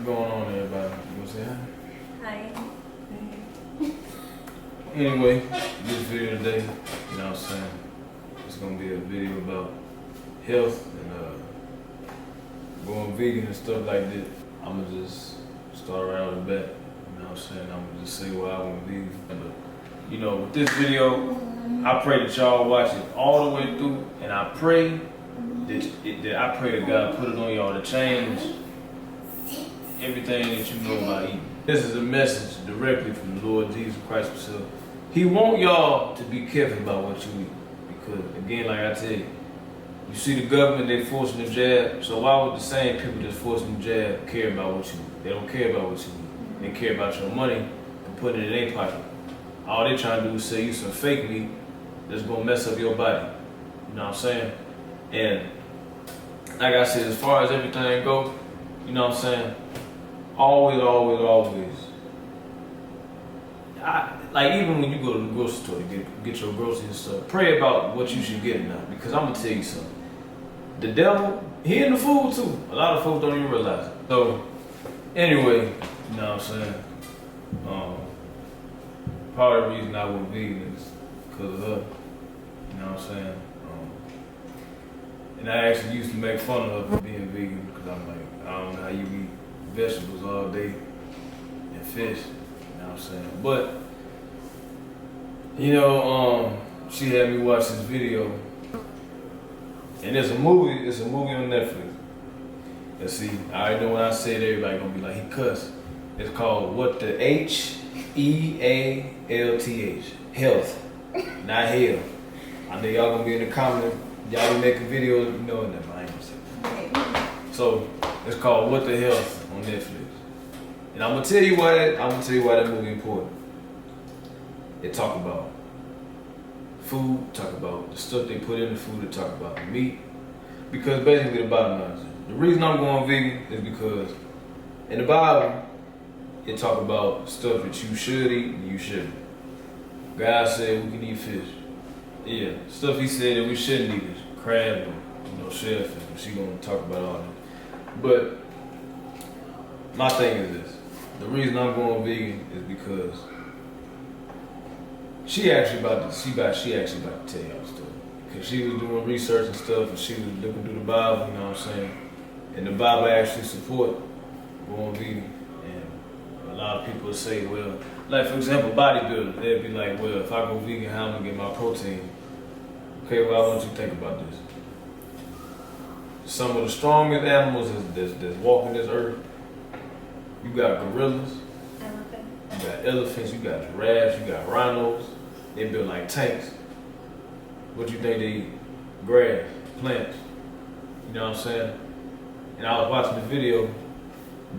going on, everybody? You want to say hi? Hi. Anyway, this video today, you know what I'm saying? It's gonna be a video about health and going vegan and stuff like that. I'm gonna just start right out the bat. You know what I'm saying? I'm gonna just say why I went vegan. But, you know, with this video, I pray that y'all watch it all the way through, and I pray that God put it on y'all to change everything that you know about eating. This is a message directly from the Lord Jesus Christ himself. He want y'all to be careful about what you eat. Because, again, like I tell you, you see the government, they forcing the jab. So why would the same people that's forcing the jab care about what you eat? They don't care about what you eat. They care about your money and putting it in their pocket. All they trying to do is sell you some fake meat that's going to mess up your body. You know what I'm saying? And like I said, as far as everything goes, you know what I'm saying? Always. Like even when you go to the grocery store to get your groceries and stuff, pray about what you should get now. Because I'm gonna tell you something. The devil, he in the food too. A lot of folks don't even realize it. So anyway, you know what I'm saying? Part of the reason I went vegan is because of her. You know what I'm saying? And I actually used to make fun of her for being vegan because I'm like, I don't know how you eat vegetables all day and fish. You know what I'm saying? But, you know, she had me watch this video. And it's a movie on Netflix. And see, I already know when I say it, everybody gonna be like, he cussed. It's called What the H-E-A-L-T-H. Health, not hell. I know y'all gonna be in the comments. Y'all be making videos, you know, and I ain't gonna say that. So it's called What the Health on Netflix. And I'm gonna tell you why that movie important. They talk about food, talk about the stuff they put in the food, they talk about the meat. Because basically the bottom line is, the reason I'm going vegan is because in the Bible, it talk about stuff that you should eat and you shouldn't. God said we can eat fish. Yeah, stuff he said that we shouldn't eat is crab or, shellfish. She gonna talk about all that. But my thing is this: the reason I'm going vegan is because she actually about to tell y'all the story. Because she was doing research and stuff, and she was looking through the Bible. You know what I'm saying? And the Bible actually support going vegan. And a lot of people say, well, like for example, bodybuilders, they'd be like, well, if I go vegan, how am I gonna get my protein? Okay, well, I want you to think about this. Some of the strongest animals that's walking this earth, you got gorillas, you got elephants, you got giraffes, you got rhinos. They built like tanks. What you think they eat? Grass, plants. You know what I'm saying? And I was watching the video.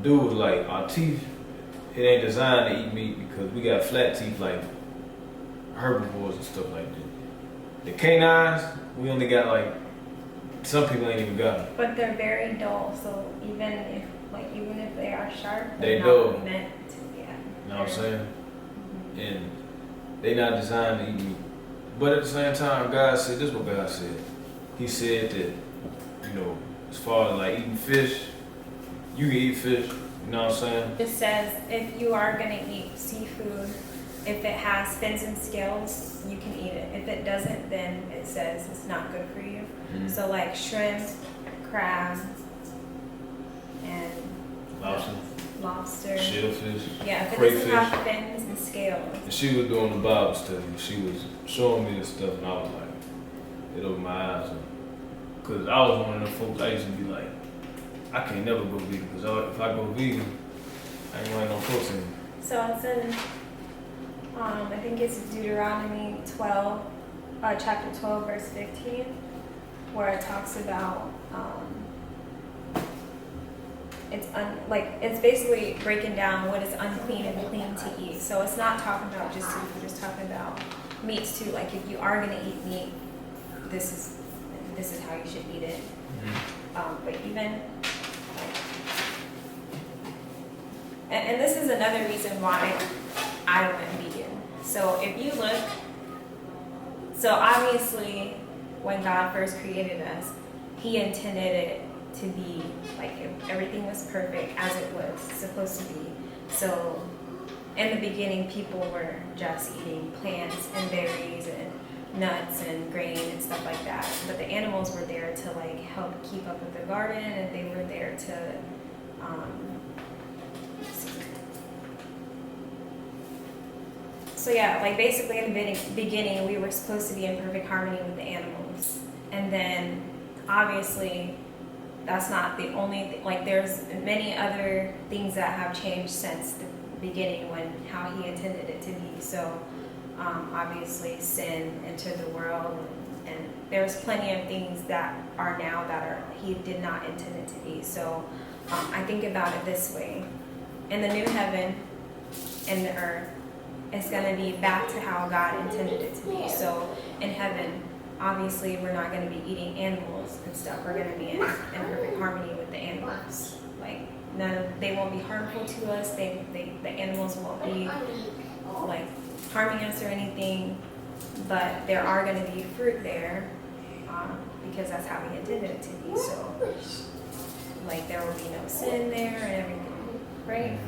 Dude was like, our teeth, it ain't designed to eat meat because we got flat teeth like herbivores and stuff like that. The canines, we only got like, some people ain't even got them. But they're very dull, so even if they are sharp, they they're dull. not meant to, yeah. You know what I'm saying? And they not designed to eat meat. But at the same time, God said, this is what God said. He said that, as far as like eating fish, you can eat fish, you know what I'm saying? It says if you are gonna eat seafood, if it has fins and scales, you can eat it. If it doesn't, then it says it's not good for you. Mm-hmm. So like shrimp, crab, and lobster, shellfish, yeah, if it crayfish. doesn't have fins and scales. And she was doing the Bible study. She was showing me this stuff, and I was like, it opened my eyes. Because I was one of them folks, I used to be like, I can't never go vegan, because if I go vegan, I ain't gonna have no protein. So it's in, I think it's Deuteronomy 12, chapter 12, verse 15, where it talks about, it's basically breaking down what is unclean and clean to eat. So it's not talking about just seafood, it's talking about meats too. Like if you are gonna eat meat, this is how you should eat it. Mm-hmm. But even like, and this is another reason why I went vegan. So if you look, so obviously when God first created us, He intended it to be like everything was perfect as it was supposed to be. So in the beginning, people were just eating plants and berries and nuts and grain and stuff like that. But the animals were there to like help keep up with the garden, and they were there to so yeah, like basically in the beginning, we were supposed to be in perfect harmony with the animals. And then obviously that's not the only thing. Like there's many other things that have changed since the beginning when how he intended it to be. So obviously sin entered the world, and there's plenty of things that are now that are he did not intend it to be. So I think about it this way: in the new heaven and the earth, it's going to be back to how God intended it to be. So in heaven, obviously we're not going to be eating animals and stuff. We're going to be in perfect harmony with the animals. Like they won't be harmful to us. The animals won't be like harming us or anything. But there are going to be fruit there because that's how He intended it to be. So like there will be no sin there and everything, right?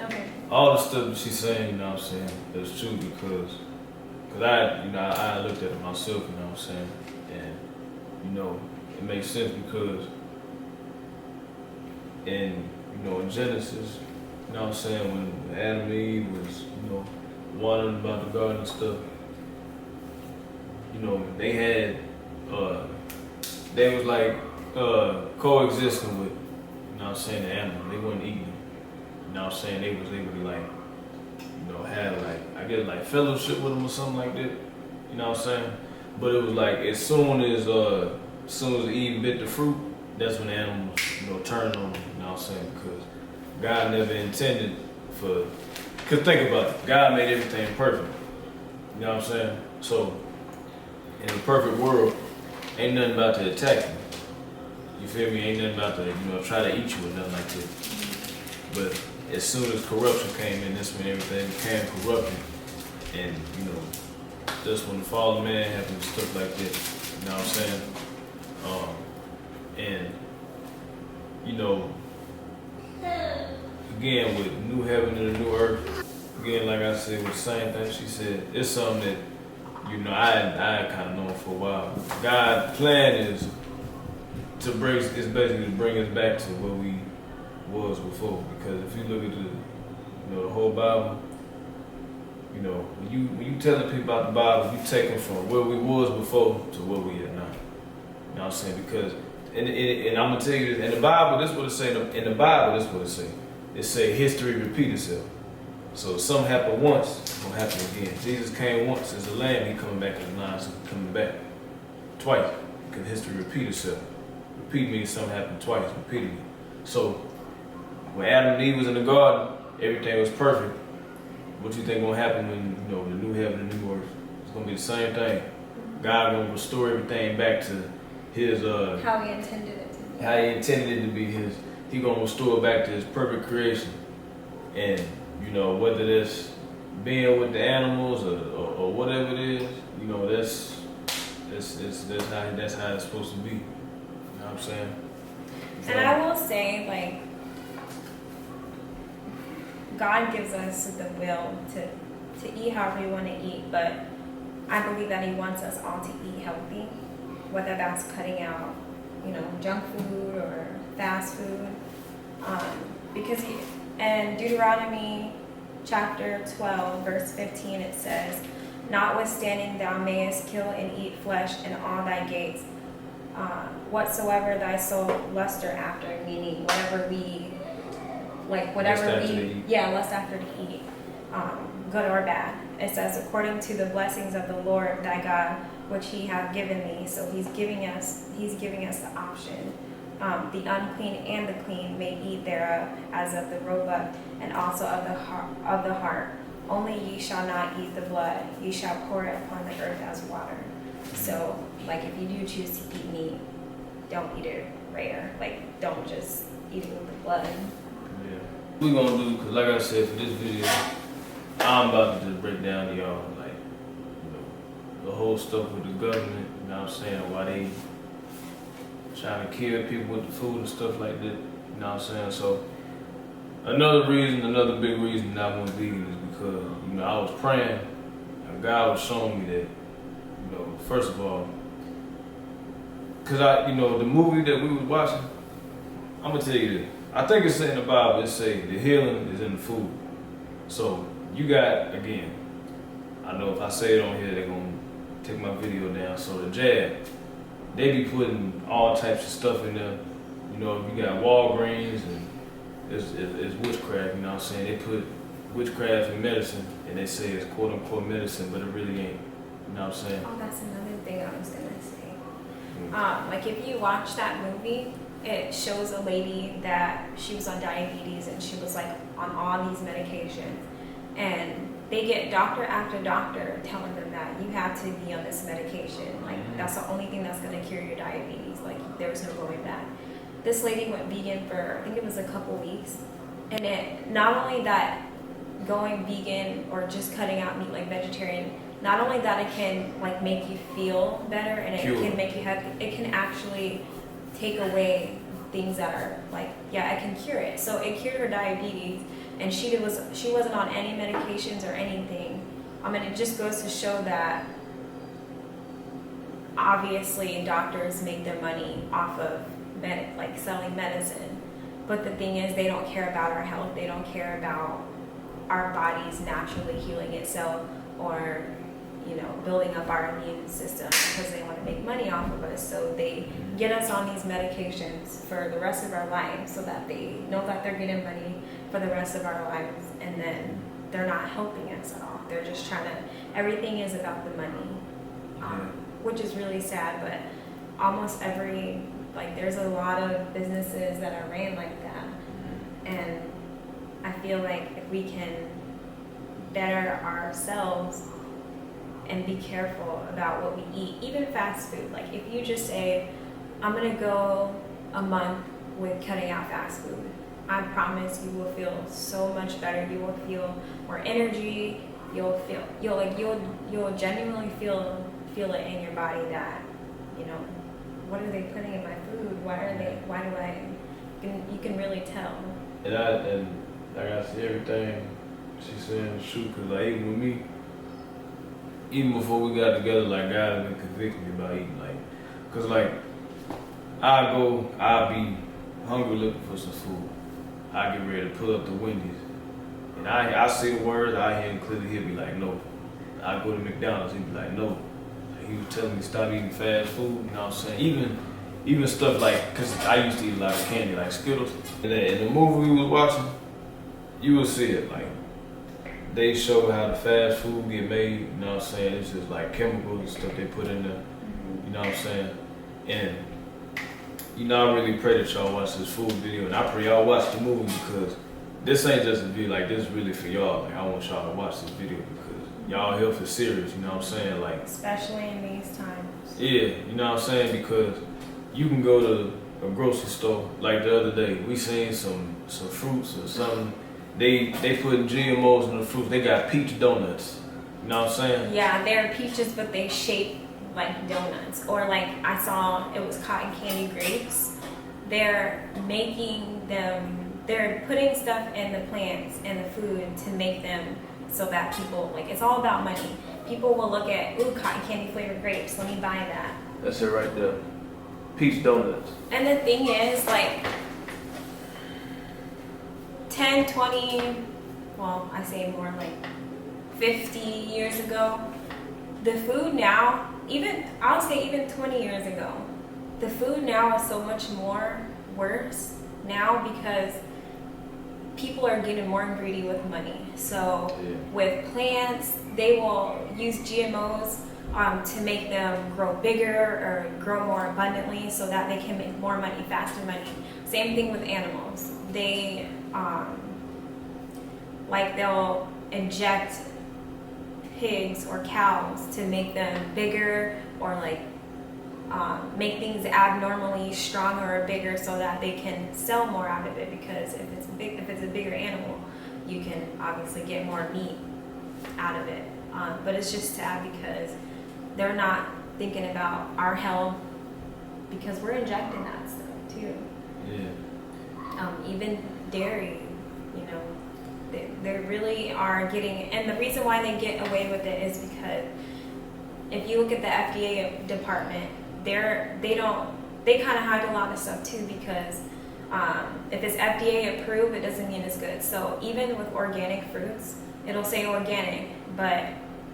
Okay. All the stuff that she's saying, you know what I'm saying, is true because I looked at it myself, you know what I'm saying, and you know it makes sense because in Genesis, you know what I'm saying, when Adam and Eve was wondering about the garden and stuff, they had they was like coexisting with, you know what I'm saying, the animal. They weren't eating. You know what I'm saying? They was able to have I guess like fellowship with them or something like that. You know what I'm saying? But it was like as soon as Eve bit the fruit, that's when the animals turned on them. You know what I'm saying? Because God never intended for. Cause think about it, God made everything perfect. You know what I'm saying? So in a perfect world, ain't nothing about to attack you. You feel me? Ain't nothing about to try to eat you or nothing like that. But as soon as corruption came in, that's when everything became corrupted. And, that's when the fall of man happened and stuff like that. You know what I'm saying? Again, with new heaven and a new earth, again, like I said, with the same thing she said, it's something that, I kind of known for a while. God's plan is basically to bring us back to where we was before, because if you look at the whole Bible, when you telling people about the Bible, you take them from where we was before to where we are now. You know what I'm saying? Because and I'm gonna tell you this, in the Bible, this is what it say. In the Bible, this is what it say. It say history repeat itself. So if something happened once, it's gonna happen again. Jesus came once as a lamb, he coming back as a lion, so he coming back twice, because history repeat itself. Repeat means something happened twice, repeatedly. So when Adam and Eve was in the garden, everything was perfect. What you think gonna happen when the new heaven and new earth? It's gonna be the same thing. God gonna restore everything back to His how He intended it to be. How He intended it to be His. He gonna restore back to His perfect creation. And whether that's being with the animals or whatever it is, that's how it's supposed to be. You know what I'm saying? And I will say, like, God gives us the will to eat however we want to eat, but I believe that He wants us all to eat healthy, whether that's cutting out, junk food or fast food. Because in Deuteronomy chapter 12, verse 15, it says, "Notwithstanding thou mayest kill and eat flesh in all thy gates, whatsoever thy soul luster after," meaning whatever we lust after to eat, good or bad. It says, "According to the blessings of the Lord thy God, which He hath given thee." So He's giving us the option. The unclean and the clean may eat thereof, as of the roebuck, and also of the hart. Only ye shall not eat the blood; ye shall pour it upon the earth as water. So, like, if you do choose to eat meat, don't eat it rare. Like, don't just eat it with the blood. Yeah. We're gonna do, cause like I said, for this video, I'm about to just break down to y'all, like, the whole stuff with the government. You know what I'm saying? Why they trying to kill people with the food and stuff like that. You know what I'm saying? So another big reason that I went vegan is because, you know, I was praying and God was showing me that, you know, first of all, cause you know, the movie that we was watching, I'm gonna tell you this. I think it's in the Bible, it say the healing is in the food. So you got, again, I know if I say it on here, they're gonna take my video down. So the jab, they be putting all types of stuff in there. You know, you got Walgreens and it's witchcraft, you know what I'm saying? They put witchcraft in medicine and they say it's quote unquote medicine, but it really ain't. You know what I'm saying? Oh, that's another thing I was gonna say. Like if you watch that movie, it shows a lady that she was on diabetes and she was like on all these medications, and they get doctor after doctor telling them that you have to be on this medication. Like that's the only thing that's gonna cure your diabetes. Like there's no going back. This lady went vegan for, I think it was a couple weeks, and it not only that going vegan or just cutting out meat like vegetarian, not only that it can like make you feel better and it can make you happy, it can actually take away things that are like, yeah, it can cure it. So it cured her diabetes, and she wasn't on any medications or anything. I mean, it just goes to show that obviously doctors make their money off of like selling medicine, but the thing is they don't care about our health. They don't care about our bodies naturally healing itself or, you know, building up our immune system because they want to make money off of us. So they get us on these medications for the rest of our lives so that they know that they're getting money for the rest of our lives, and then they're not helping us at all. They're just trying to, everything is about the money, which is really sad, but almost like there's a lot of businesses that are ran like that. And I feel like if we can better ourselves and be careful about what we eat, even fast food. Like if you just say, I'm gonna go a month with cutting out fast food, I promise you will feel so much better. You will feel more energy. You'll genuinely feel it in your body that, you know, what are they putting in my food? You can really tell. And I see everything she's saying is true, because like even with me, even before we got together, like God has been convicting me about eating, like, cause like I'll be hungry looking for some food. I get ready to pull up the Wendy's, and I say the words, I hear him clearly, he'll be like, no. I go to McDonald's, he'd be like, no. He was telling me to stop eating fast food, you know what I'm saying? Even stuff like, cause I used to eat a lot of candy, like Skittles. In the movie we was watching, you will see it, like, they show how the fast food get made, you know what I'm saying? It's just like chemicals and stuff they put in there, you know what I'm saying? And, you know, I really pray that y'all watch this food video, and I pray y'all watch the movie, because this ain't just a video, like, this is really for y'all. Like, I want y'all to watch this video because y'all health is serious, you know what I'm saying? Like, especially in these times. Yeah, you know what I'm saying? Because you can go to a grocery store, like the other day, we seen some fruits or something. They putting GMOs in the fruits. They got peach donuts. You know what I'm saying? Yeah, they're peaches, but they shape like donuts. Or like I saw, it was cotton candy grapes. They're making them, they're putting stuff in the plants and the food to make them so that people, like, it's all about money. People will look at, ooh, cotton candy flavored grapes, let me buy that. That's it right there. Peach donuts. And the thing is, like, 10, 20, well, I say more like 50 years ago, the food now, I'll say even 20 years ago, the food now is so much more worse now because people are getting more greedy with money. So with plants, they will use GMOs to make them grow bigger or grow more abundantly so that they can make more money, faster money. Same thing with animals. They, they'll inject pigs or cows to make them bigger or make things abnormally stronger or bigger so that they can sell more out of it, because if it's a bigger animal, you can obviously get more meat out of it. But it's just sad because they're not thinking about our health, because we're injecting that stuff too. Yeah. Even dairy, you know, they really are getting, and the reason why they get away with it is because if you look at the FDA department, they kind of hide a lot of stuff too, because if it's FDA approved, it doesn't mean it's good. So even with organic fruits, it'll say organic, but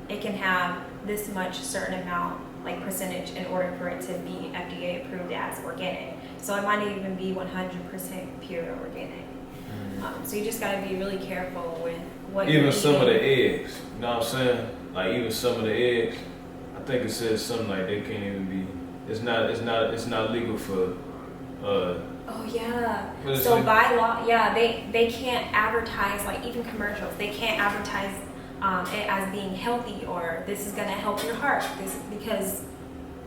it can have this much certain amount, like percentage, in order for it to be FDA approved as organic. So it might not even be 100% pure organic. So you just gotta be really careful with what even you're some of eating. the eggs, you know what I'm saying? Like even some of the eggs, I think it says something like they can't even be. It's not legal for. Oh yeah. What is So it? by law, yeah, they can't advertise, like even commercials. They can't advertise it as being healthy or this is gonna help your heart. Because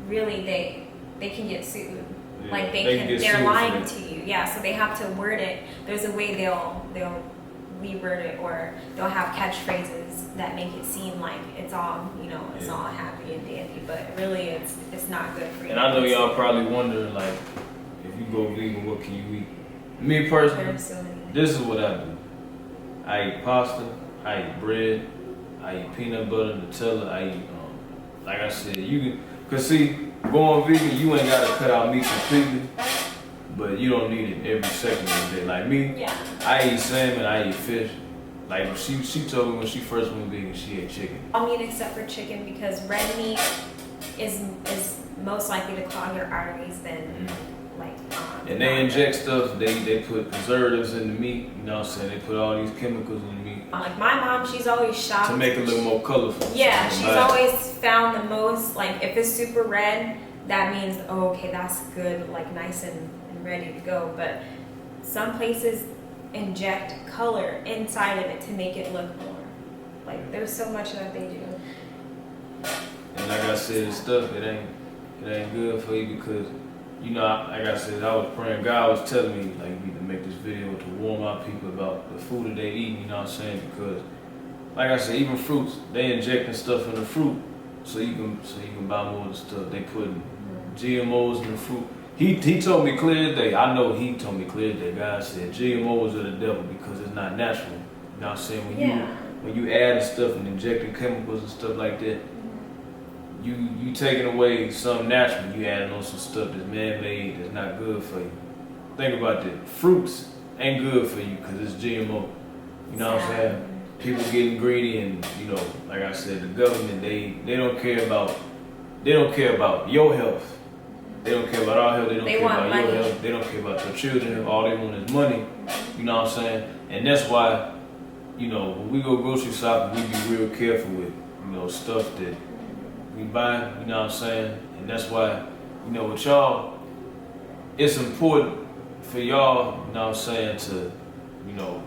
really they can get sued. Yeah, Like they can get they're sued lying for to you. Yeah, so they have to word it. There's a way they'll reword it, or they'll have catchphrases that make it seem like it's all, you know, it's all happy and dandy, but really it's not good for you. And I know y'all probably wondering, like, if you go vegan, what can you eat? Me personally, There's so many. this is what I do. I eat pasta, I eat bread, I eat peanut butter, Nutella, I eat, like I said, you can, cause see, going vegan, you ain't gotta cut out meat completely, but you don't need it every second of the day. Like me, Yeah. I eat salmon, I eat fish. Like she told me when she first went vegan, she ate chicken. All meat except for chicken, because red meat is most likely to clog your arteries than like. And they inject stuff. They put preservatives in the meat. You know what I'm saying? They put all these chemicals in the meat Like my mom, she's always shocked to make it look more colorful. Yeah, she's always found the most, like if it's super red, that means, oh, okay, that's good, like nice and ready to go. But some places inject color inside of it to make it look more. Like there's so much that they do. And like I said, the stuff it ain't good for you because, you know, like I said, I was praying. God was telling me like we need to make this video to warn our people about the food that they eat. You know what I'm saying? Because, like I said, even fruits, they injecting stuff in the fruit so you can buy more of the stuff. They putting GMOs in the fruit. He told me clear as day. I know he told me clear as day. God said GMOs are the devil because it's not natural. You know what I'm saying? When you add stuff and injecting chemicals and stuff like that, you taking away something natural. You adding on some stuff that's man-made, that's not good for you. Think about that. Fruits ain't good for you because it's GMO. You know what I'm saying? People getting greedy, and you know, like I said, the government they don't care about your health. They don't care about our health. They don't care about money. your health. They don't care about your children. All they want is money. You know what I'm saying? And that's why, you know, when we go grocery shopping, we be real careful with, you know, stuff that we buy. You know what I'm saying? And that's why, you know, with y'all, it's important for y'all, you know what I'm saying, to, you know,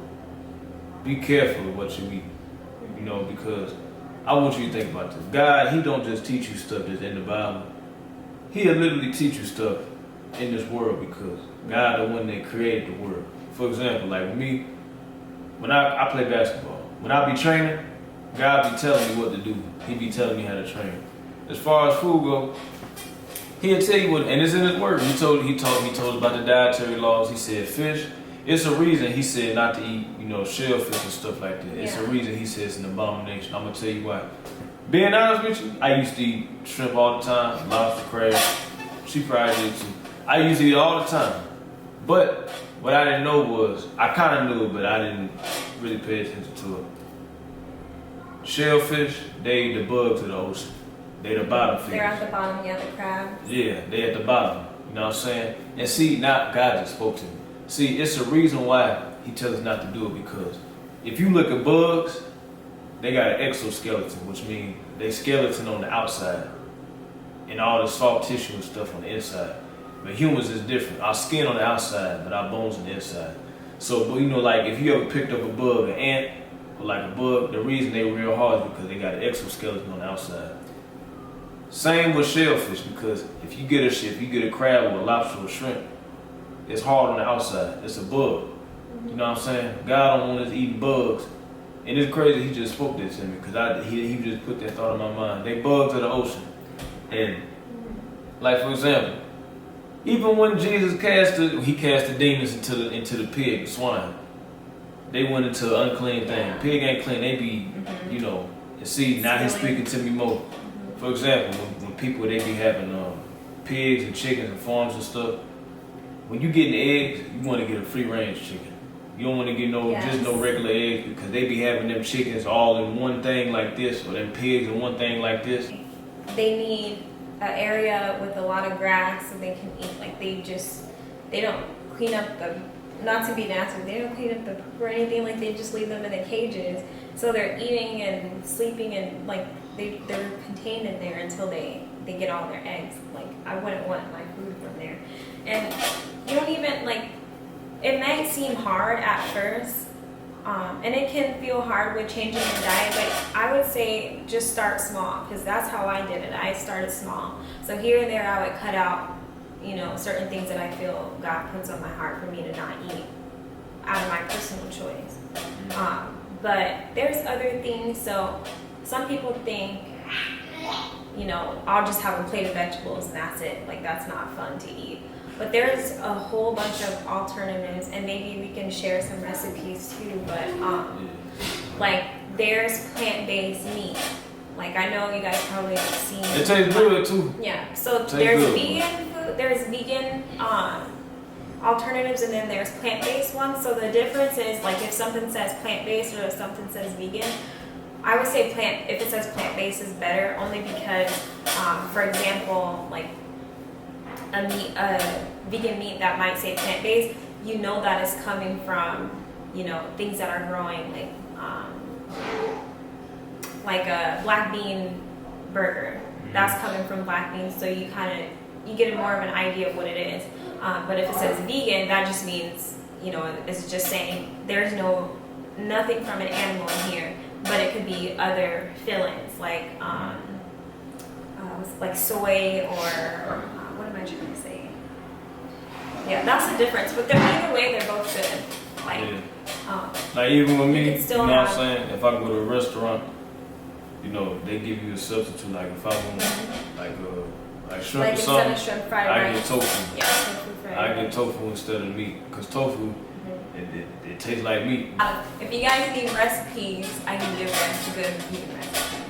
be careful with what you eat. You know, because I want you to think about this. God, he don't just teach you stuff that's in the Bible. He'll literally teach you stuff in this world because God the one that created the world. For example, like me, when I play basketball, when I be training, God be telling me what to do. He be telling me how to train. As far as food go, he'll tell you what, and it's in his word. He told us about the dietary laws. He said fish. It's a reason he said not to eat, you know, shellfish and stuff like that. It's a reason he says it's an abomination. I'm gonna tell you why. Being honest with you, I used to eat shrimp all the time, lobster, crab. She probably did too. I used to eat it all the time. But what I didn't know was, I kind of knew it, but I didn't really pay attention to it. Shellfish, they the bugs of the ocean. They the bottom feeders. They're at the bottom, yeah, the crabs. Yeah, they at the bottom. You know what I'm saying? And see, now God just spoke to me. See, it's a reason why he tells us not to do it, because if you look at bugs, they got an exoskeleton, which means they skeleton on the outside and all the soft tissue and stuff on the inside. But humans is different. Our skin on the outside, but our bones on the inside. So, you know, like if you ever picked up a bug, an ant, or like a bug, the reason they real hard is because they got an exoskeleton on the outside. Same with shellfish, because if you get a crab or a lobster or a shrimp, it's hard on the outside. It's a bug. You know what I'm saying? God don't want us eating bugs. And it's crazy he just spoke this to me, because he just put that thought in my mind. They bugs of the ocean. And like, for example, Even when Jesus cast the demons into the pig, the swine. They went into unclean thing. Pig ain't clean. They be, you know. And see, now he's speaking to me more. For example, when people they be having pigs and chickens and farms and stuff. When you getting eggs, you want to get a free range chicken. You don't want to get just no regular eggs because they be having them chickens all in one thing like this, or them pigs in one thing like this. They need an area with a lot of grass so they can eat. Like they don't clean up the, not to be nasty, they don't clean up the poop or anything. Like they just leave them in the cages. So they're eating and sleeping and like they're contained in there until they get all their eggs. Like I wouldn't want my food from there. And you don't even like, it might seem hard at first, and it can feel hard with changing your diet, but I would say just start small, because that's how I did it. I started small. So here and there I would cut out, you know, certain things that I feel God puts on my heart for me to not eat out of my personal choice. But there's other things. So some people think, you know, I'll just have a plate of vegetables and that's it. Like that's not fun to eat. But there's a whole bunch of alternatives, and maybe we can share some recipes too. But like there's plant-based meat. Like I know you guys probably have seen. It tastes good too. Yeah. So there's vegan food. There's vegan alternatives, and then there's plant-based ones. So the difference is like if something says plant-based or if something says vegan. I would say if it says plant-based is better, only because, for example, like a vegan meat that might say plant-based, you know that is coming from, you know, things that are growing, like a black bean burger. That's coming from black beans, so you get more of an idea of what it is. But if it says vegan, that just means, you know, it's just saying there's nothing from an animal in here, but it could be other fillings like soy or what am I trying to say? Yeah, that's the difference. But either way, they're both good. Like even with me, you know what I'm saying? If I go to a restaurant, you know, they give you a substitute. Like if I want like shrimp or something, instead of shrimp fried I rice. get tofu. Yeah, tofu fried rice. I get tofu instead of meat, because tofu it tastes like meat. If you guys need recipes, I can give them good vegan recipes.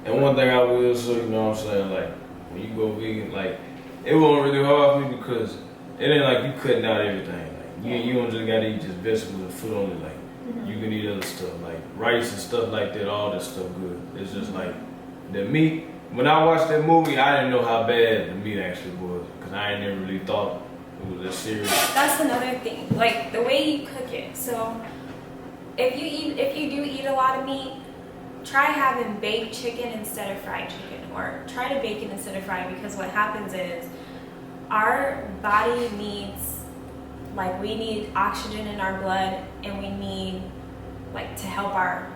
And one thing I will say, you know what I'm saying, like when you go vegan, like it wasn't really hard for me because it ain't like you cutting out everything. Like you don't just gotta eat just vegetables and fruit only. Like you can eat other stuff like rice and stuff like that. All that stuff good. It's just like the meat. When I watched that movie, I didn't know how bad the meat actually was because I ain't never really thought it was that serious. That's another thing, like the way you cook it. So if you do eat a lot of meat, try having baked chicken instead of fried chicken, or try to bake it instead of fried, because what happens is our body needs, like we need oxygen in our blood, and we need like to help our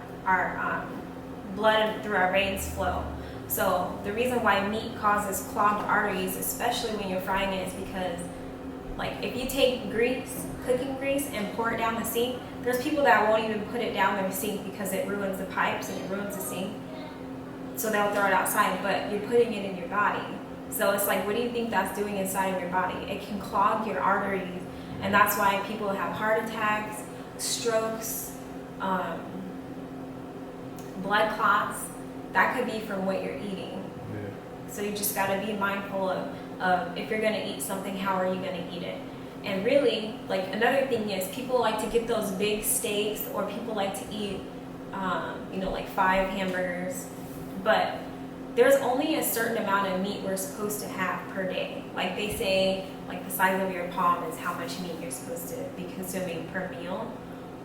blood through our veins flow. So the reason why meat causes clogged arteries, especially when you're frying it, is because like if you take cooking grease and pour it down the sink, there's people that won't even put it down their sink because it ruins the pipes and it ruins the sink. So they'll throw it outside, but you're putting it in your body. So it's like, what do you think that's doing inside of your body? It can clog your arteries, and that's why people have heart attacks, strokes, blood clots. That could be from what you're eating. So you just got to be mindful of if you're going to eat something, how are you going to eat it? And really, like another thing is people like to get those big steaks, or people like to eat, like 5 hamburgers. But there's only a certain amount of meat we're supposed to have per day. Like they say, like the size of your palm is how much meat you're supposed to be consuming per meal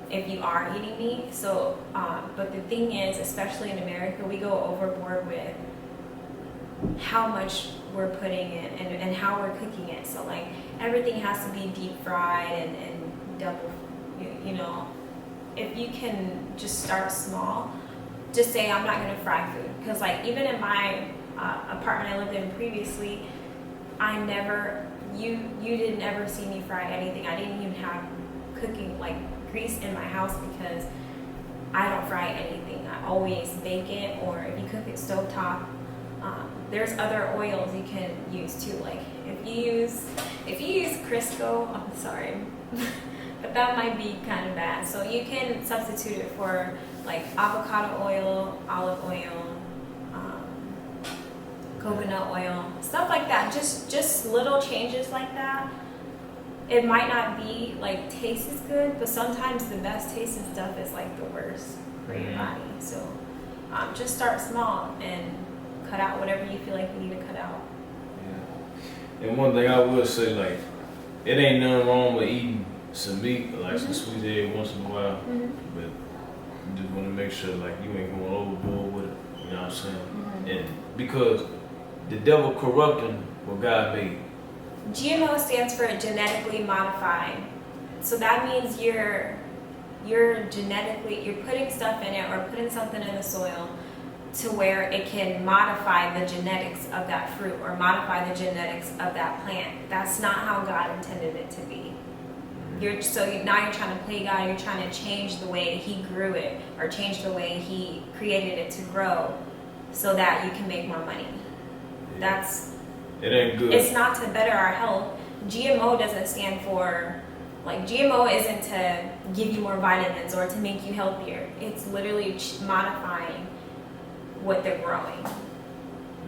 if you are eating meat. So, but the thing is, especially in America, we go overboard with how much we're putting in and how we're cooking it. So like everything has to be deep fried and double, if you can just start small, just say I'm not going to fry food. Because like even in my apartment I lived in previously, you didn't ever see me fry anything. I didn't even have cooking like grease in my house because I don't fry anything. I always bake it, or if you cook it stovetop, There's other oils you can use too. Like if you use Crisco, I'm sorry, but that might be kind of bad. So you can substitute it for like avocado oil, olive oil, coconut oil, stuff like that. Just little changes like that. It might not be like taste as good, but sometimes the best tasting stuff is like the worst for your body. So just start small and cut out whatever you feel like you need to cut out. Yeah. And one thing I would say, like, it ain't nothing wrong with eating some meat, like some sweet egg once in a while, but you just want to make sure like you ain't going overboard with it. You know what I'm saying? And because the devil corrupting what God made. GMO stands for genetically modified. So that means you're putting stuff in it or putting something in the soil to where it can modify the genetics of that fruit or modify the genetics of that plant. That's not how God intended it to be. Now you're trying to play God, you're trying to change the way He grew it or change the way He created it to grow so that you can make more money. It ain't good. It's not to better our health. GMO doesn't stand for, like, GMO isn't to give you more vitamins or to make you healthier. It's literally modifying what they're growing.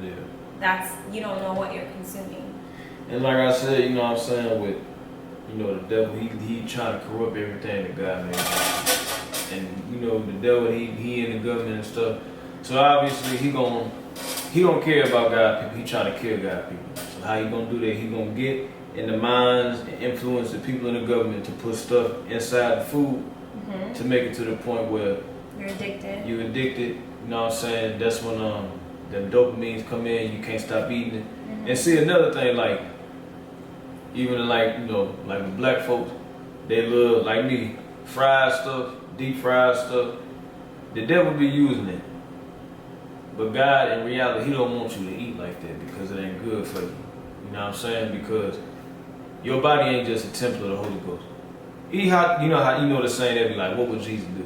Yeah. You don't know what you're consuming. And like I said, you know what I'm saying, with, you know, the devil, he trying to corrupt everything that God made. And, you know, the devil, he in the government and stuff. So obviously he don't care about God people. He trying to kill God people. So how he gonna do that? He gonna get in the minds and influence the people in the government to put stuff inside the food to make it to the point where you're addicted. You addicted. You know what I'm saying? That's when the dopamines come in. You can't stop eating it. And see, another thing, like even like, you know, like with black folks, they love, like me, fried stuff, deep fried stuff. The devil be using it. But God, in reality, He don't want you to eat like that because it ain't good for you. You know what I'm saying? Because your body ain't just a temple of the Holy Ghost. Eat how you know the saying, they be like, what would Jesus do?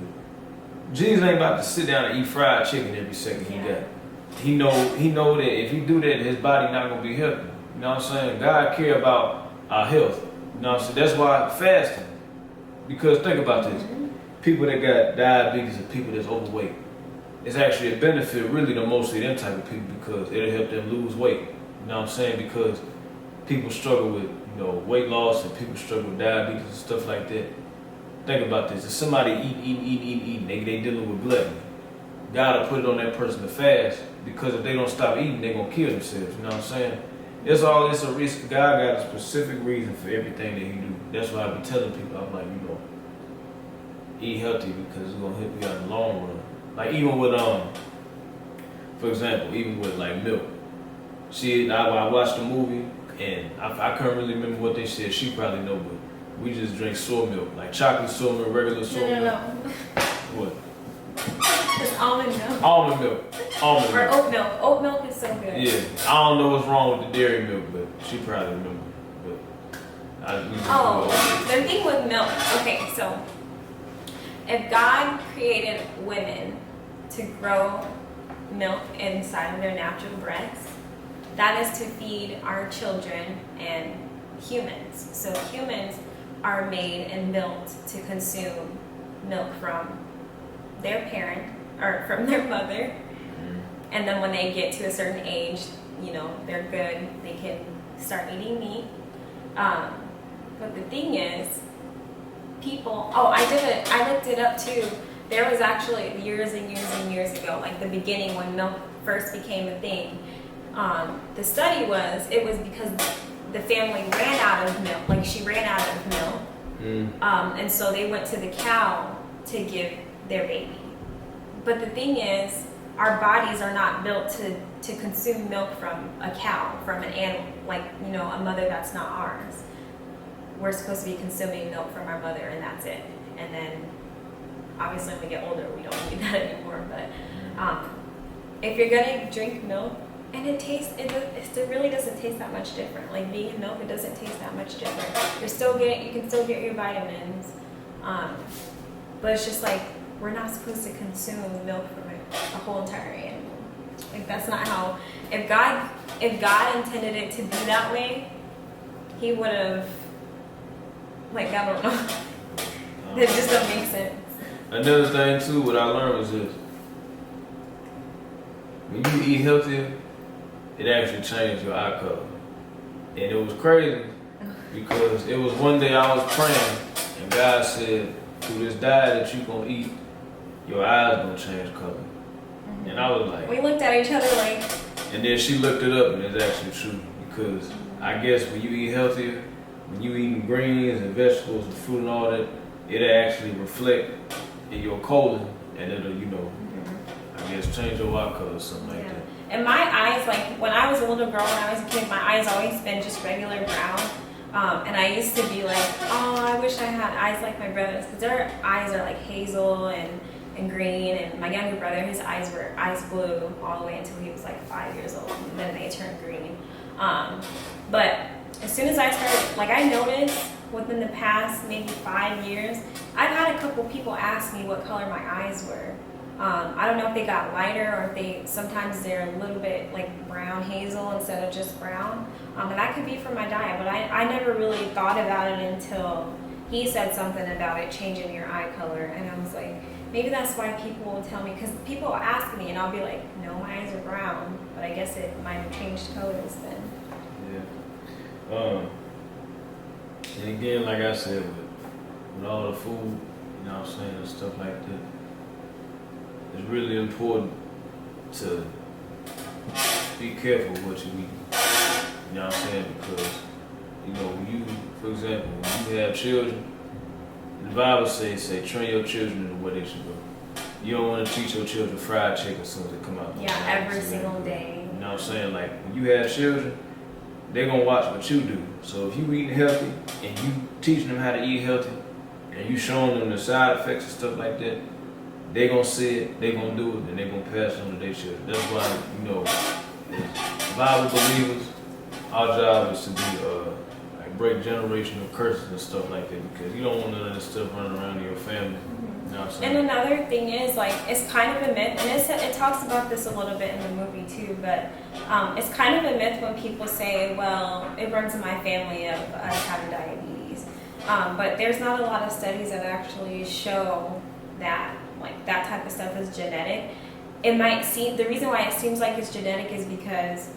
Jesus ain't about to sit down and eat fried chicken every second he got. He know that if he do that, his body not gonna be healthy. You know what I'm saying? God care about our health. You know what I'm saying? That's why fasting. Because think about this. People that got diabetes and people that's overweight. It's actually a benefit really to mostly them type of people because it'll help them lose weight. You know what I'm saying? Because people struggle with, you know, weight loss and people struggle with diabetes and stuff like that. Think about this. If somebody eating, they dealing with gluttony. God will put it on that person to fast because if they don't stop eating, they're going to kill themselves. You know what I'm saying? It's a risk. God got a specific reason for everything that He do. That's why I be telling people, I'm like, you know, eat healthy because it's going to help you out in the long run. Like even with, for example, even with like milk. I watched the movie and I couldn't really remember what they said. She probably know, but we just drink soy milk, like chocolate soy milk, regular soy milk. No. What? It's almond milk. Almond milk. Or oat milk. Oat milk is so good. Yeah, I don't know what's wrong with the dairy milk, but she probably remember. The thing with milk. Okay, so if God created women to grow milk inside of their natural breasts, that is to feed our children and humans. So humans are made and built to consume milk from their parent or from their mother. And then when they get to a certain age, you know, they're good, they can start eating meat. But the thing is, I looked it up too. There was actually years and years and years ago, like the beginning when milk first became a thing. The study was because the family ran out of milk, like she ran out of milk. And so they went to the cow to give their baby. But the thing is, our bodies are not built to consume milk from a cow, from an animal, like, you know, a mother that's not ours. We're supposed to be consuming milk from our mother and that's it. And then obviously when we get older, we don't need that anymore. But if you're gonna drink milk, and it really doesn't taste that much different. Like vegan milk, it doesn't taste that much different. You can still get your vitamins. But it's just like, we're not supposed to consume milk from a whole entire animal. Like that's not how. If God intended it to be that way, He would have. Like I don't know. It just don't make sense. Another thing too, what I learned was this: when you eat healthier, it actually changed your eye color, and it was crazy because it was one day I was praying, and God said, "Through this diet that you gonna eat, your eyes gonna change color." Mm-hmm. And I was like, we looked at each other like. And then she looked it up, and it's actually true because I guess when you eat healthier, when you eating greens and vegetables and fruit and all that, it'll actually reflect in your colon, and it'll, I guess change your eye color or something like that. And my eyes, like when I was a little girl, when I was a kid, my eyes always been just regular brown. And I used to be like, oh, I wish I had eyes like my brothers, because their eyes are like hazel and green. And my younger brother, his eyes were ice blue all the way until he was like 5 years old, and then they turned green. But as soon as I started, like I noticed within the past maybe 5 years, I've had a couple people ask me what color my eyes were. I don't know if they got lighter or if sometimes they're a little bit like brown hazel instead of just brown. And that could be from my diet, but I never really thought about it until he said something about it changing your eye color. And I was like, maybe that's why people will tell me, because people ask me and I'll be like, no, my eyes are brown, but I guess it might have changed colors then. Yeah. And again, like I said, with all the food, I'm saying, and stuff like that, it's really important to be careful what you eat. You know what I'm saying? Because, when you, for example, when you have children, the Bible say train your children in the way they should go. You don't want to teach your children fried chicken as soon as they come out. Yeah, every single day. You know what I'm saying? Like, when you have children, they're going to watch what you do. So if you eating healthy and you teaching them how to eat healthy and you showing them the side effects and stuff like that, they're going to see it, they're going to do it, and they're going to pass it on to their children. That's why, as Bible believers, our job is to be, break generational curses and stuff like that, because you don't want none of this stuff running around in your family. You know what I'm saying? And another thing is, like, it's kind of a myth, and it talks about this a little bit in the movie too, but it's kind of a myth when people say, well, it runs in my family of us having diabetes. But there's not a lot of studies that actually show that, like, that type of stuff is genetic. It might seem, the reason why it seems like it's genetic is because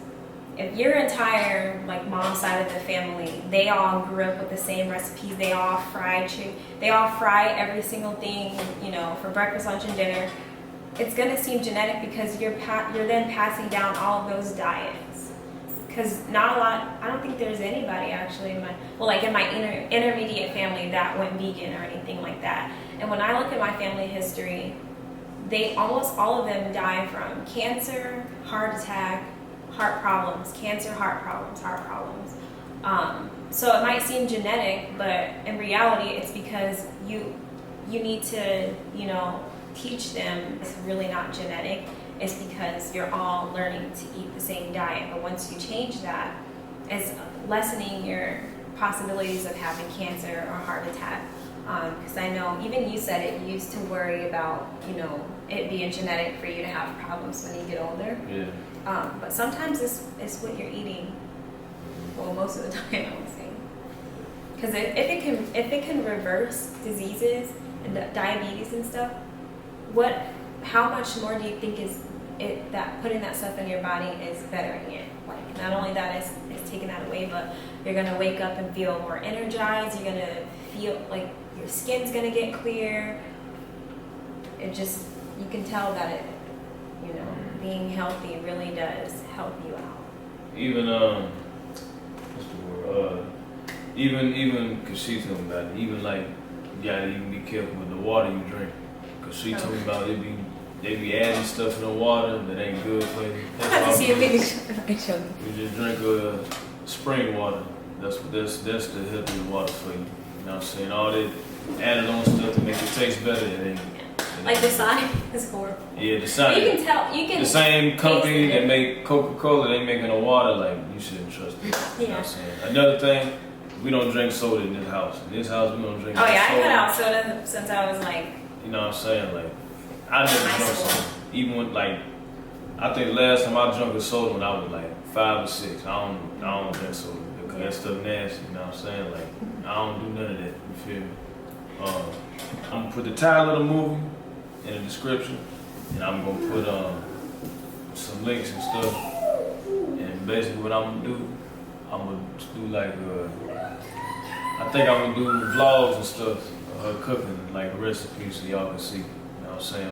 if your entire, like, mom's side of the family, they all grew up with the same recipes, they all fry every single thing, for breakfast, lunch, and dinner, it's gonna seem genetic because you're then passing down all of those diets. Because not a lot, I don't think there's anybody actually in my intermediate family that went vegan or anything like that. And when I look at my family history, almost all of them die from cancer, heart attack, heart problems, cancer, heart problems. So it might seem genetic, but in reality, it's because you need to, teach them it's really not genetic. It's because you're all learning to eat the same diet. But once you change that, it's lessening your possibilities of having cancer or heart attack. Because I know even you said it, you used to worry about, it being genetic for you to have problems when you get older. Yeah. But sometimes it's what you're eating. Well, most of the time, I would say. Because if it can reverse diseases and diabetes and stuff, how much more do you think that putting that stuff in your body is bettering it? Like, not only that it's taking that away, but you're gonna wake up and feel more energized. You're gonna feel like your skin's gonna get clear. You can tell that it, being healthy really does help you out. Even what's the word? Even cause she told me about it. Even like you gotta even be careful with the water you drink. Cause she told me about they be adding stuff in the water that ain't good for you. That's why you just drink spring water. That's the healthy water for you. You know what I'm saying? All that added on stuff to make it taste better. It ain't. Like the Sonic is horrible. Yeah, the Sonic. You can tell. The same company that make Coca-Cola, they making the water. Like, you shouldn't trust it. Yeah. You know what I'm saying? Another thing, we don't drink soda in this house. In this house, we don't drink soda. Oh yeah, I cut out soda since I was like. You know what I'm saying? Like, I never drunk soda. Even when, like, I think last time I drank a soda when I was like 5 or 6. I don't drink soda because that stuff nasty. You know what I'm saying? Like I don't do none of that. You feel me? I'm gonna put the title of the movie in the description, and I'm gonna put some links and stuff. And basically, what I'm gonna do, I'm gonna do like I think I'm gonna do vlogs and stuff of her cooking, like a recipe, so y'all can see. You know what I'm saying?